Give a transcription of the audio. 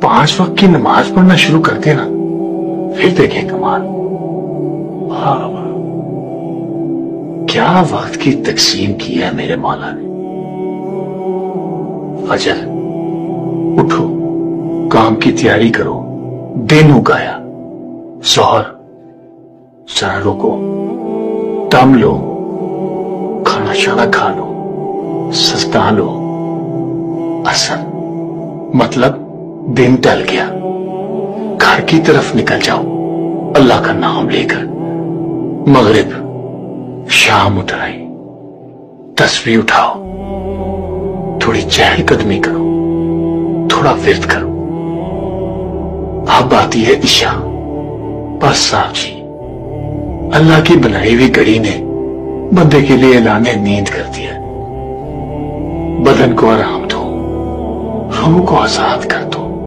5 وقت کی نماز پڑھنا شروع کر دینا، پھر دیکھیں کمال۔ واہ واہ، کیا وقت کی تقسیم کی ہے میرے مولا نے۔ فجر اٹھو، کام کی تیاری کرو، دن اگایا۔ ظہر ذرا رکو، دم لو، کھانا شانا کھا لو، سجدہ لو۔ عصر مطلب دن ڈل گیا، گھر کی طرف نکل جاؤ اللہ کا نام لے کر۔ مغرب شام اٹھ آئی، تسبیح اٹھاؤ، تھوڑی چہل قدمی کرو، تھوڑا ورد کرو۔ اب آتی ہے عشاء۔ بس صاحب جی، اللہ کی بنائی ہوئی گھڑی نے بندے کے لیے اعلان نیند کر دیا۔ بدن کو آرام دو، روح کو آزاد کر دو۔